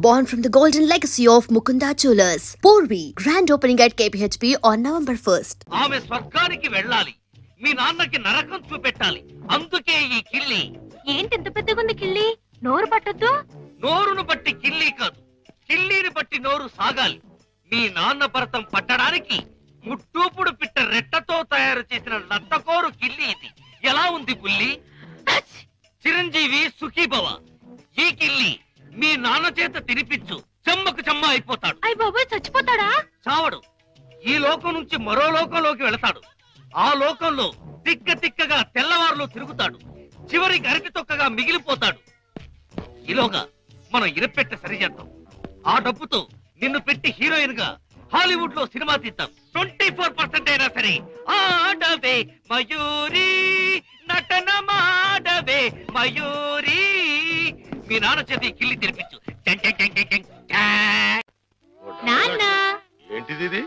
born from the golden legacy of Mukunda Jewelers. Porvi, grand opening at KPHP on November 1st. ఆమె స్వర్గానికి వెళ్ళాలి, మీ నాన్నకి నరకం చూపెట్టాలి. అందుకే ఈ కిల్లి. ఏంటి ఇంత పెద్దగుంది కిల్లి? నోరు పట్టొద్దు. నోరును బట్టి కిల్లి కాదు, కిల్లిని బట్టి నోరు సాగాలి. మీ నాన్న భరతం పట్టడానికి ముట్టూపుడు పిట్ట రెట్టతో తయారు చేసిన లత్తకోరు కిల్లి ఇది. ఎలా ఉంది బుల్లి? చిరంజీవి సుఖీభవ. ఈ కిల్లి మీ నాన్న చేత తినిపించు, చెమ్మకు చెమ్మ అయిపోతాడు. అయ్య బాబోయ్, చచ్చిపోతాడా? చావడు. ఈ లోకం నుంచి మరో లోకంలోకి వెళతాడు. ఆ లోకంలో తిక్క తిక్కగా తెల్లవారులు తిరుగుతాడు. చివరికి అరటి తొక్కగా మిగిలిపోతాడు. ఈలోగా మనం ఇరపెట్ట సరిచేద్దాం. ఆ డబ్బుతో నిన్ను పెట్టి హీరోయిన్ గా హాలీవుడ్ లో సినిమా తీద్దాం. 24% అయినా సరే ఆడవే మయూరి, నటన మాడవే మయూరి. మీ నాన్న చేతి కిల్లి తెరిపించు. నాన్న, ఏంటిది ఇది?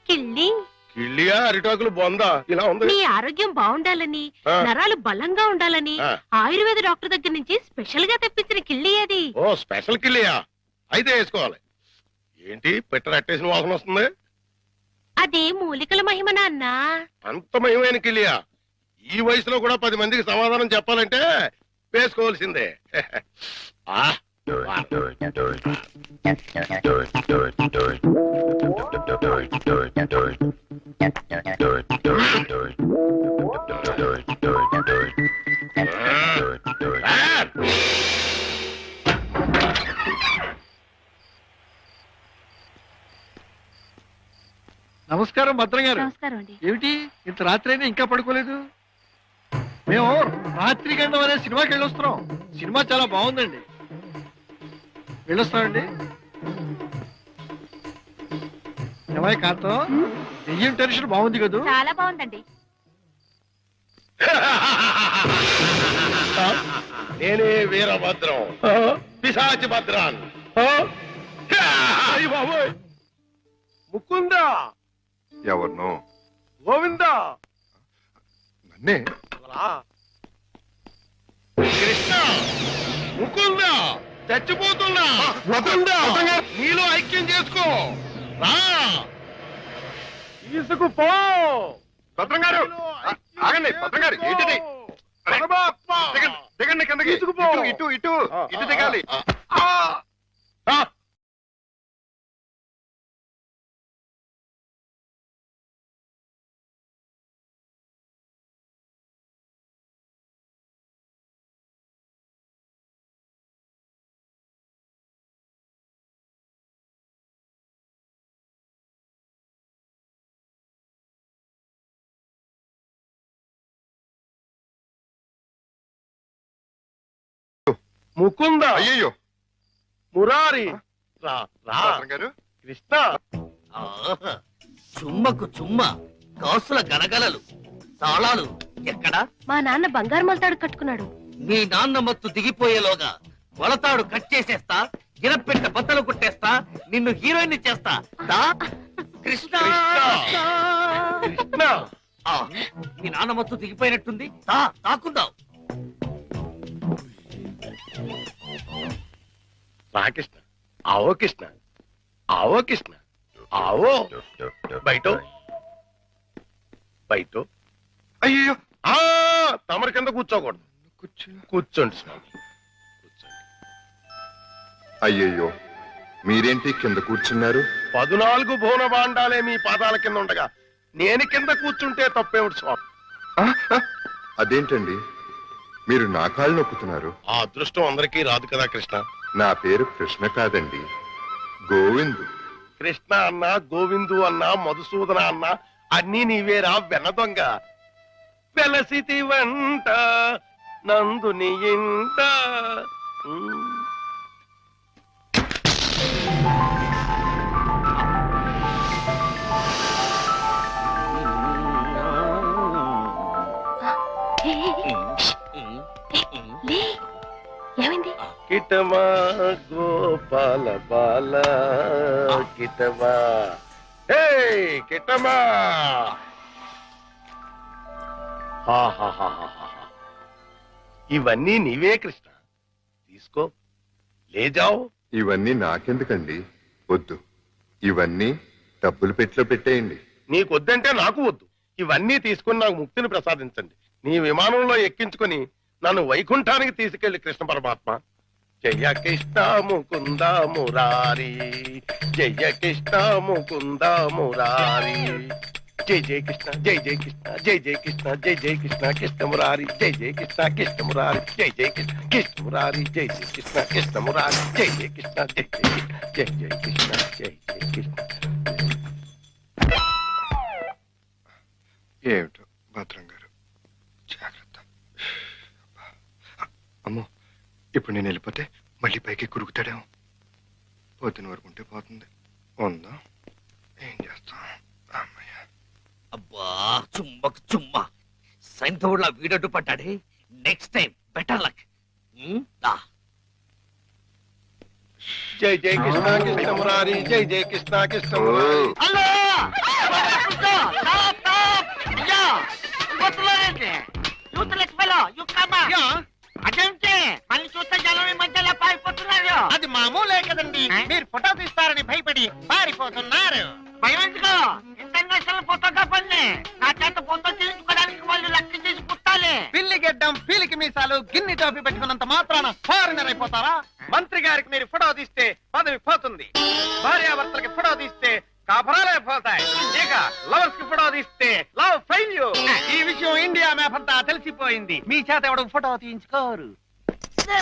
కిల్లి. కిళ్ళియా అరిటాకులు బొందా ఇలా ఉంది? నీ ఆరోగ్యం బాగుండాలని, నరాలు బలంగా ఉండాలని ఆయుర్వేద డాక్టర్ దగ్గర నుంచి స్పెషల్ గా తెప్పించిన కిల్లి అది. ఓ స్పెషల్ కిళ్ళియా? అయితే వేసుకోవాలి. ఏంటి పెట్ట అట్టేసిన వాసన వస్తుంది? అదే మూలికల మహిమ నాన్న. అంత మహిమైన కిళ్ళియా? ఈ వయసులో కూడా 10 మందికి సమాధానం చెప్పాలంటే వేసుకోవాల్సిందే. నమస్కారం భద్రం గారు. నమస్కారం అండి. ఏమిటి ఇంత రాత్రి అయినా ఇంకా పడుకోలేదు? మేము రాత్రి గండం అనే సినిమాకి వెళ్ళొస్తున్నాం. సినిమా చాలా బాగుందండి. వెళ్ళొస్తామండి. ఏమై కాంతం, దెయ్యం టెన్షన్ బాగుంది కదా? చాలా బాగుందండి. నేనే వీరభద్రం, పిశాచి భద్రాన్. ముకుందా, ఎవరినో గోవిందా, నన్నే. కృష్ణ, ముకుందా, చచ్చిపోతున్నా. నీలో ఐక్యం చేసుకో. రా, తీసుకుపో. భద్రం గారు ఆగండి. భద్రం గారు ఏంటిది? దిగండి కిందకి. తీసుకుపో. ఇటు ఇటు ఇటు దిగాలి. ముకుంద, అయ్యయ్యో మురారి, రా రా. భద్రం గారు కృష్ణ, ఆహా, చుమ్మకు చుమ్మ, కాసుల గలగలలు, తాళాలు ఎక్కడా? మా నాన్న బంగారు మొలతాడు కట్టుకున్నాడు. మీ నాన్న మత్తు దిగిపోయేలోగా వలతాడు కట్ చేసేస్తా, గిరపెట్ట బద్దలు కొట్టేస్తా, నిన్ను హీరోయిన్ చేస్తా. దా కృష్ణ. కృష్ణ, ఆ, మీ నాన్న మత్తు దిగిపోయినట్టుంది. తాకుందాం. రా కృష్ణ. ఆవో కృష్ణ, ఆవో కృష్ణ, ఆవో. బయట బయట. అయ్యో ఆ తమరి కింద కూర్చోకూడదు. కూర్చోండి స్వామి, కూర్చోండి. అయ్యయ్యో మీరేంటి కింద కూర్చున్నారు? 14 భువన భాండాలే మీ పాదాల కింద ఉండగా నేను కింద కూర్చుంటే తప్పేమిటి స్వామి? అదేంటండి మీరు నా కాళ్ళు నొక్కుతున్నారు? ఆ అదృష్టం అందరికీ రాదు కదా కృష్ణ. నా పేరు కృష్ణ కాదండి, గోవిందు. కృష్ణ అన్నా, గోవిందు అన్నా, మధుసూదన అన్నా అన్నీ నీవేరా వెన్న దొంగ. వెలసితి వంట నందుని ఇంట. ఏమైంది? కిటమా గోపాల బాల కిటమా. హే కిటమా. ఇవన్నీ నీవే కృష్ణ. తీసుకో, ले जाओ। ఇవన్నీ నాకెందుకండి? వద్దు, ఇవన్నీ డబ్బులు పెట్టిలో పెట్టేయండి. నీకొద్దంటే నాకు వద్దు. ఇవన్నీ తీసుకుని నాకు ముక్తిని ప్రసాదించండి. నీ విమానంలో ఎక్కించుకొని నన్ను వైకుంఠానికి తీసుకెళ్లి కృష్ణ పరమాత్మ. జయ కృష్ణ ముకుంద మురారి, జయ కృష్ణ ముకుంద మురారి, జయ జయ కృష్ణ, జయ జయ కృష్ణ, జయ జయ కృష్ణ, జయ జయ కృష్ణ కృష్ణ మురారి, జయ జయ కృష్ణ కృష్ణ మురారి, జయ జయ కృష్ణ కృష్ణ మురారి, జయ జయ కృష్ణ కృష్ణ మురారి, జయ జయ కృష్ణ, జయ జయ కృష్ణ, జయ జయ కృష్ణ, జయ జయ కృష్ణ. ఏమిటో భద్రం గారు, జాగ్రత్త. అమ్మో, ఇప్పుడు నేను వెళ్ళిపోతే మళ్ళీ పైకి కురుకుతాడేమో. పొద్దున వరకు ఉంటే పోతుంది. ఉందా, ఏం చేస్తాం? అమ్మయ్య. అబ్బా చుమ్మకు చుమ్మ, సైంధవుడిలా వీడడ్డు పడ్డాడే. Next time better luck. జై జై కృష్ణ కృష్ణ మురారి, జై జై కృష్ణ కృష్ణ మురారి. హలో, అదేంటి మళ్ళీ చూస్తే జనం ఈ మధ్యలో పారిపోతున్నారు. అది మామూలే కదండి. మీరు ఫోటో తీస్తారని భయపడి పారిపోతున్నారు. భయం ఎందుకు? ఇంటర్నేషనల్ ఫోటోగ్రాఫర్ని నా చేత ఫోటో తీయించుకోవడానికి వాళ్ళు లెక్క చేసి పుట్టాలి. పిల్లి గెడ్డం, పీలికి మీసాలు, గిన్ని టోపీ పెట్టుకున్నంత మాత్రాన ఫారినర్ అయిపోతారా? మంత్రి గారికి మీరు ఫోటో తీస్తే పదవి పోతుంది. భార్యాభర్తలకి ఫోటో తీస్తే కాపురాలే పోతాయి. ఇక లవర్స్ కి ఫోటో తీస్తే లవ్ ఫెయిల్యూర్. ఈ విషయం ఇండియా మ్యాప్ అంతా తెలిసిపోయింది. మీ చేత ఎవడు ఫోటో తీయించుకోరు.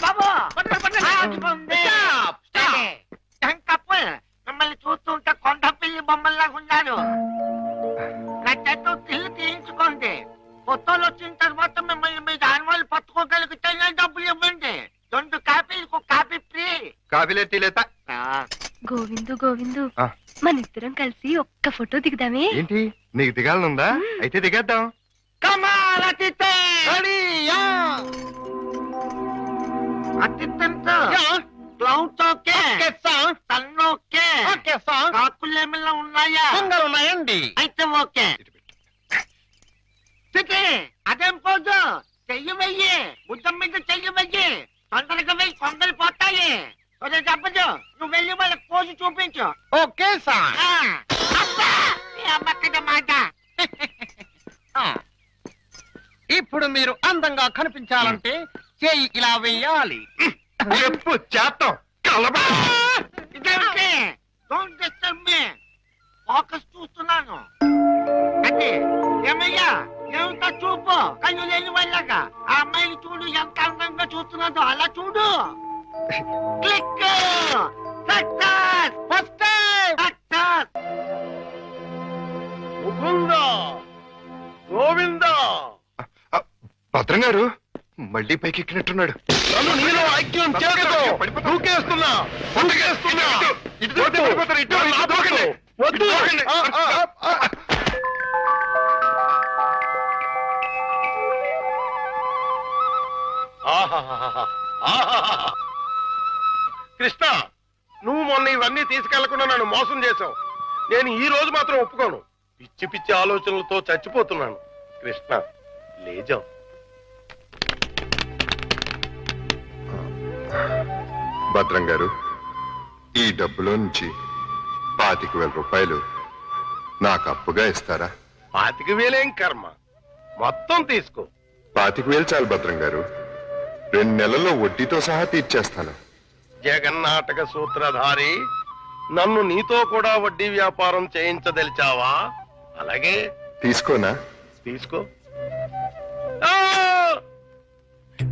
బాబు పట్టండి, పట్టండి. ఆగిపోండి. Stop, stop. కప్పుల్ మిమ్మల్ని చూస్తుంటే కొండ పిల్లి బొమ్మల్లాగా ఉన్నారు. నా చేత ఇల్లు తీయించుకోండి. ఫోటోలు వచ్చిన తర్వాత మిమ్మల్ని మీ దానివాళ్ళు పట్టుకోగలిగితే డబ్బులు ఇవ్వండి. 2 కాపీలకు కాపీ ఫ్రీ. కాఫీలే తీలేత. గోవిందు గోవిందు, ఆ. మన ఇద్దరం కలిసి ఒక్క ఫోటో దిగుదామే? ఏంటి, నీకు దిగాలనుందా? అయితే దిగేద్దాం. కమాల్ అతిథి. రెడీయా? అతిథంతో yeah. Clouds okay, okay sir. Sun okay, okay sir. కాకులు ఏమైనా ఉన్నాయా? కొంగలు ఉన్నాయండి. అయితే ఓకే. చిటి, అదేం పోదు. చెయ్యి వెయ్యి, బుద్ధం మీద చెయ్యి వెయ్యి. తొందరగా వెయ్యి, కొంగలు పోతాయి. ఒరే చెప్పదు, నువ్వు వెళ్ళి వాళ్ళకి పోజు చూపించు. Okay sir. ఆ, అబ్బా, నీ అమ్మక్కడి మాట. ఇప్పుడు మీరు అందంగా కనిపించాలంటే చేయి ఇలా వేయాలి. చెప్పు చేస్తాం. కలబ. ఇదేమిటి? Don't disturb me. ఫోకస్ చూస్తున్నాను. అంటే ఏమయ్యా, ఏమిటా చూపు? కళ్ళు లేని వాళ్ళగా ఆ అమ్మాయిని చూడు, ఎంత అందంగా చూస్తున్నాదో అలా చూడు. Click. Success. First time. Success. Mukunda Govinda, భద్రం గారు మళ్ళీ పైకి ఎక్కినట్టున్నాడు. నన్ను నీలో ఐక్యం చేయదు. దూకేస్తున్నా, దూకేస్తున్నా. వద్దు, నన్ను ఆపకు. వద్దు. ఆహాహాహా. ఆహాహాహా. కృష్ణ, నువ్వు మొన్న ఇవన్నీ తీసుకెళ్లకుండా నన్ను మోసం చేశావు. నేను ఈ రోజు మాత్రం ఒప్పుకోను. పిచ్చి పిచ్చి ఆలోచనలతో చచ్చిపోతున్నాను. కృష్ణ, లేజం. భద్రం గారు, ఈ డబ్బులో నుంచి 25,000 రూపాయలు నాకు అప్పుగా ఇస్తారా? 25,000 కర్మ, మొత్తం తీసుకో. 25,000 చాలు భద్రం గారు. 2 నెలల్లో వడ్డీతో సహా తీర్చేస్తాను. జగన్నాటక సూత్రధారి, నన్ను నీతో కూడా వడ్డీ వ్యాపారం చేయించదలిచావా? అలాగే తీసుకోనా? తీసుకో. ఆ!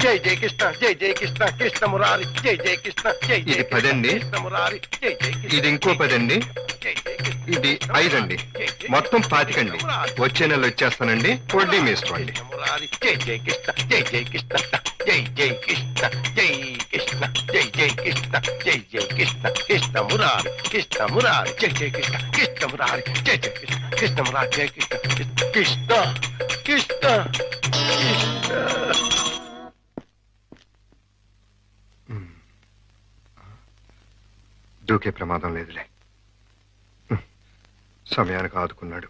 జై జై కృష్ణ, జై జై కృష్ణ కృష్ణ మురారి, జై జై కృష్ణ, జై జై ఇది 10 అండి. కృష్ణ మురారి, జై జై కృష్ణ. ఇది ఇంకో 10 అండి. జై జై కృష్ణ, ఇది కృష్ణ 5 అండి. జై జై మొత్తం కృష్ణ, 25 అండి. కృష్ణ మురారి. వచ్చే నెల వచ్చేస్తానండి. వడ్డీ వేసుకోండి. కృష్ణ మురారి, జై జై కృష్ణ, జై జై కృష్ణ, జై జై కృష్ణ, జై కృష్ణ, జై జై కృష్ణ, జై జై కృష్ణ, కృష్ణ మురారి, కృష్ణ మురారి, జై జై కృష్ణ, కృష్ణ మురారి, జై జై కృష్ణ, కృష్ణ మురారి, జై కృష్ణ, కృష్ణ కృష్ణ కృష్ణ. దూకే ప్రమాదం లేదులే. సమయానికి ఆదుకున్నాడు.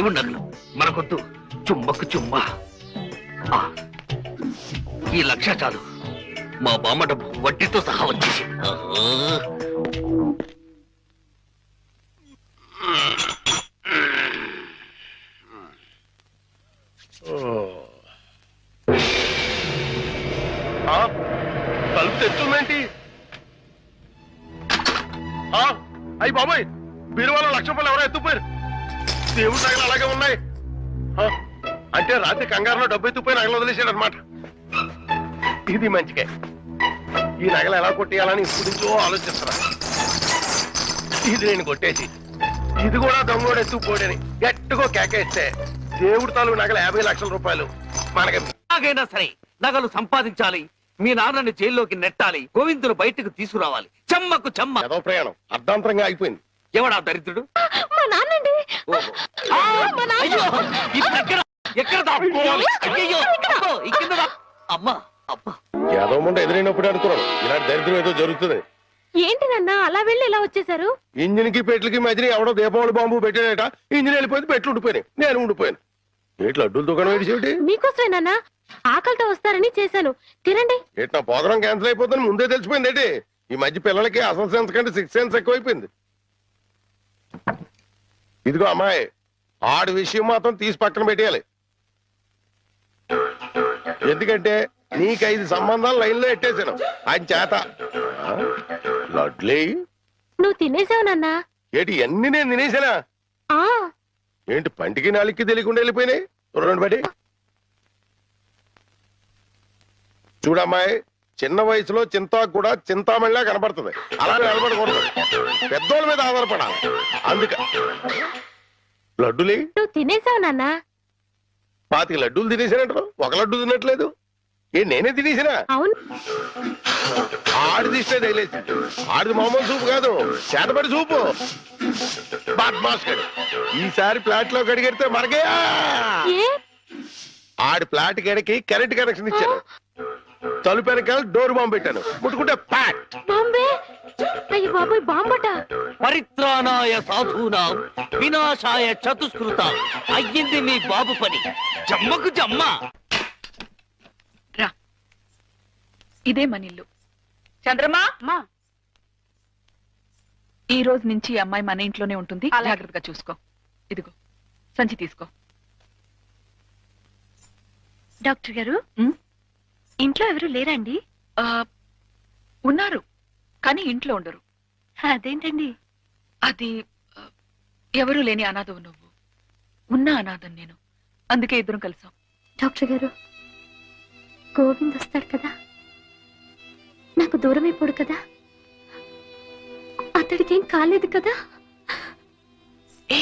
దేవుడి నగలు మనకొద్దు. చుమ్మకు చుమ్మా. ఆ, ఈ 1,00,000 చాలు. మా బామ్మ డబ్బు వడ్డీతో సహా వచ్చేసి. తలుపు తెచ్చుందేంటి? అయ్యి బాబాయ్, బీరువాలో 1,00,000 రూపాయలు ఎవరో ఎత్తుపోయారు. దేవుడి నగలు అలాగే ఉన్నాయి. అంటే రాత్రి కంగారులో డబ్బు ఎత్తుపోయి నగలు వదిలేశాడు అనమాట. ఇది మంచిగా. ఈ నగలు ఎలా కొట్టేయాలని ఇప్పుడు నుంచో ఆలోచిస్తున్నా. ఇది నేను కొట్టేసి ఇది కూడా దొంగోడు ఎత్తుకుపోడని గట్టిగా కేకేస్తే దేవుడి తాలూకు నగలు 50,00,000 రూపాయలు మనకి. ఎలాగైనా సరే నగలు సంపాదించాలి. మీ నాన్నని జైల్లోకి నెట్టాలి. గోవిందులు బయటకు తీసుకురావాలి. చెమ్మకు చెమ్మ. ఏదో ప్రయాణం అర్ధాంతరంగా అయిపోయింది. ఎవడా దరిద్రుడు? మా నాన్నండి. ఓహో. అయ్యో, ఇప్పుడు ఎక్కడ దాక్కోవాలి? అయ్యయ్యో, అబ్బో, ఈ కింద అమ్మా అబ్బా. ఏదో ముందు ఎదురైనప్పుడు అనుకున్నాను ఇలాంటి దరిద్రం ఏదో జరుగుతుంది. ఏంటి నాన్న అలా వెళ్ళి ఇలా వచ్చేసారు? ఇంజిన్ కి పెట్లకి మధ్యన ఎవడో దీపావళి బాంబు పెట్టాడట. ఇంజిన్ వెళ్ళిపోయింది, పెట్లు ఉండిపోయినాయి. నేను ఉండిపోయాను. ఏట్లు అడ్డుల దుకాణం ఏడిచేటి? మీకోసమే నాన్న, ఆకలితో వస్తారని చేశాను. తినండి. ఏటి నా ప్రోగ్రాం క్యాన్సిల్ అయిపోతుంది ముందే తెలిసిపోయింది ఏంటి? ఈ మధ్య పిల్లలకి అసలు సెన్స్ కంటే 6th సెన్స్ ఎక్కువైపోయింది. ఇదిగో అమ్మాయి, ఆడి విషయం మాత్రం తీసి పక్కన పెట్టేయాలి. ఎందుకంటే నీకు 5 సంబంధాలు లైన్ లో ఎట్టేశాను ఆయన చేత. లడ్లీ, నువ్వు తినేసావు నాన్న. ఏటి అన్ని నేను తినేసానా? ఆ ఏంటి పంటికి నాలికి తెలియకుండా వెళ్ళిపోయినాయి? రెండు బడి చూడమ్మాయి, చిన్న వయసులో చింతాకు కూడా చింతామణిలా కనపడుతుంది. అలా నిలబడకూడదు, పెద్దోళ్ళ మీద ఆధారపడాలి. అందుక లడ్డులే నువ్వు తినేసావు నాన్న. 25 లడ్డూలు తినేసానంటారు, 1 లడ్డు తినట్లేదు. నేనే తినేసినా? అవును. ఆడిది ఇష్టే తగిలేసి. ఆడిది మామూలు సూపు కాదు, చేతబడి సూపు. బాద్మాస్కడు ఈసారి ప్లాట్ లో కడిగెడితే మనకే. ఏ ఆడి ప్లాట్ గడికి కరెంట్ కనెక్షన్ ఇచ్చాను. తలుపు వెనకాల డోర్ బాంబు పెట్టాను. ముట్టుకుంటే ప్యాట్. బాంబే. అయ్యో బాబోయ్, బాంబట. పరిత్రాణాయ సాధూనాం వినాశాయ చతుష్కృత. అయ్యింది మీ బాబు పని. జమ్మకు జమ్మ. రా, ఇదే మన ఇల్లు. చంద్రమా, ఈ రోజు నుంచి ఈ అమ్మాయి మన ఇంట్లోనే ఉంటుంది. జాగ్రత్తగా చూసుకో. ఇదిగో సంచి తీసుకో. డాక్టర్ గారు, ఇంట్లో ఎవరు లేరండి? ఉన్నారు, కానీ ఇంట్లో ఉండరు. అదేంటండి? అది ఎవరూ లేని అనాథవు నువ్వు, ఉన్న అనాథం నేను. అందుకే ఇద్దరం కలిసాం. డాక్టర్ గారు, గోవింద్ వస్తాడు కదా, నాకు దూరం అయిపోడు కదా, అతడికేం కాలేదు కదా? ఏ